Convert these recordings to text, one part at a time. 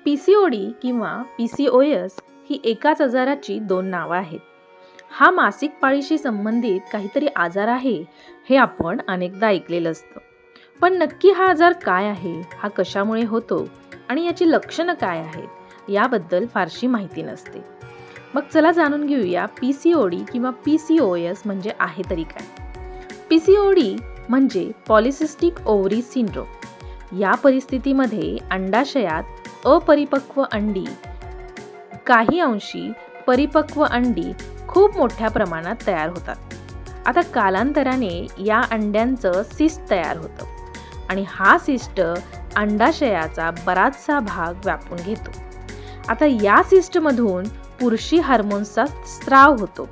PCOD किंवा PCOS ही एकाच आजाराची दोन नावं आहेत. हा मासिक पाळीशी संबंधित काहीतरी आजार आहे हे आपण अनेकदा ऐकलेलं असतं. पण नक्की हा आजार काय आहे, हा कशामुळे होतो आणि याची लक्षणं काय आहेत याबद्दल फारशी माहिती नसते. मग चला जाणून घेऊया पीसीओडी किंवा पीसीओएस म्हणजे आहे तरी काय. पीसीओडी म्हणजे पॉलिसिस्टिक ओव्हरी सिंड्रोम. या परिस्थितीमध्ये अंडाशयात अपरिपक्व अंडी, काही अंशी परिपक्व अंडी खूप मोठ्या प्रमाणात तयार होतात. आता कालांतराने या अंड्यांचं सिस्ट तयार होतं आणि हा सिस्ट अंडाशयाचा बराचसा भाग व्यापून घेतो. आता या सिस्टमधून पुरुषी हार्मोन्सचा स्त्राव होतो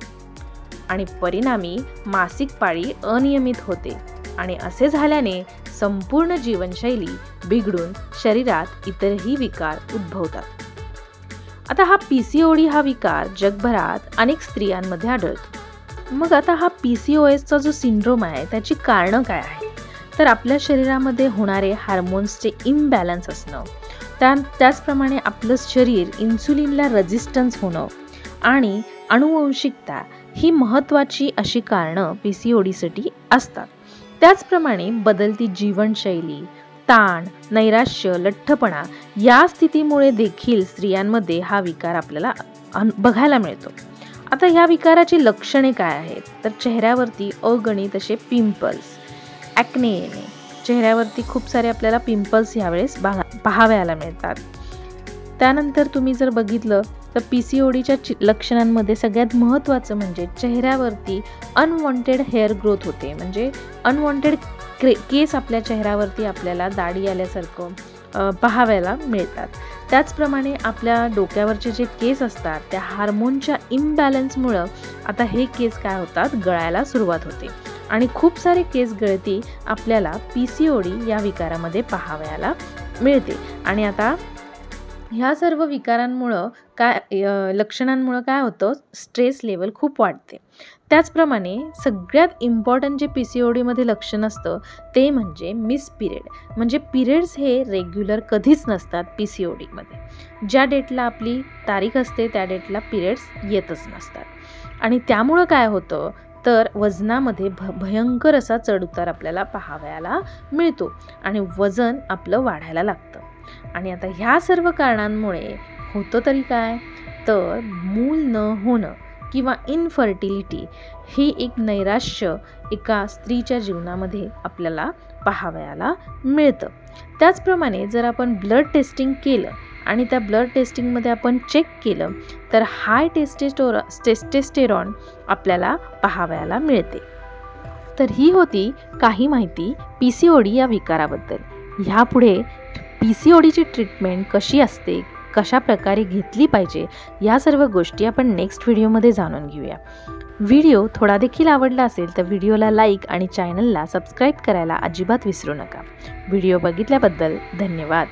आणि परिणामी मासिक पाळी अनियमित होते आणि असे झाल्याने संपूर्ण जीवनशैली बिघडून शरीरात इतरही विकार उद्भवतात. आता हा पीसीओडी हा विकार जगभरात अनेक स्त्रियांमध्ये आढळतो. मग आता हा पीसीओएसचा जो सिंड्रोम आहे त्याची कारणं काय आहे, तर आपल्या शरीरामध्ये होणारे हार्मोन्सचे इम्बॅलन्स असणं, त्याचप्रमाणे आपलं शरीर इन्सुलिनला रेझिस्टन्स होणं आणि अनुवंशिकता ही महत्त्वाची अशी कारणं पीसीओडीसाठी असतात. त्याचप्रमाणे बदलती जीवनशैली, ताण, नैराश्य, लठ्ठपणा या स्थितीमुळे देखील स्त्रियांमध्ये हा विकार आपल्याला बघायला मिळतो. आता ह्या विकाराची लक्षणे काय आहेत, तर चेहऱ्यावरती अगणित असे पिंपल्स, ॲक्ने येणे, चेहऱ्यावरती खूप सारे आपल्याला पिंपल्स यावेळेस पाहावयाला मिळतात. त्यानंतर तुम्ही जर बघितलं तर पीसीओडीच्या लक्षणांमध्ये सगळ्यात महत्त्वाचं म्हणजे चेहऱ्यावरती अनवॉन्टेड हेअर ग्रोथ होते. म्हणजे अनवॉन्टेड केस आपल्या चेहऱ्यावरती आपल्याला दाढी आल्यासारखं पाहावयाला मिळतात. त्याचप्रमाणे आपल्या डोक्यावरचे जे केस असतात त्या हार्मोनच्या इम्बॅलन्समुळं आता हे केस काय होतात, गळायला सुरुवात होते आणि खूप सारे केस गळती आपल्याला पीसीओडी या विकारामध्ये पाहावयाला मिळते. आणि आता ह्या सर्व विकारांमुळं लक्षणांमुळं काय होतं, स्ट्रेस लेवल खूप वाढते. त्याचप्रमाणे सगळ्यात इम्पॉर्टंट जे पीसीओडीमध्ये लक्षण असतं ते म्हणजे मिस पिरियड. म्हणजे पिरियड्स हे रेग्युलर कधीच नसतात पीसीओडीमध्ये. ज्या डेटला आपली तारीख असते त्या डेटला पिरियड्स येतच नसतात आणि त्यामुळं काय होतं, तर वजनामध्ये भयंकर असा चढउतार आपल्याला पाहावयाला मिळतो आणि वजन आपलं वाढायला लागतं. आणि आता ह्या सर्व कारणांमुळे होतं तरी काय, तर मूल न होणं किंवा इनफर्टिलिटी ही एक नैराश्य एका स्त्रीच्या जीवनामध्ये आपल्याला पाहावयाला मिळतं. त्याचप्रमाणे जर आपण ब्लड टेस्टिंग केलं आणि त्या ब्लड टेस्टिंगमध्ये आपण चेक केलं तर हाय टेस्टेस्टेरॉन आपल्याला पाहावयाला मिळते. तर ही होती काही माहिती पीसीओडी या विकाराबद्दल. ह्यापुढे पीसीओडीची ट्रीटमेंट कशी असते, कशा प्रकारे घेतली पाहिजे, या सर्व गोष्टी आपण नेक्स्ट व्हिडिओमध्ये जाणून घेऊया. व्हिडिओ थोडा देखील आवडला असेल तर व्हिडिओला लाईक आणि चॅनलला सबस्क्राईब करायला अजिबात विसरू नका. व्हिडिओ बघितल्याबद्दल धन्यवाद.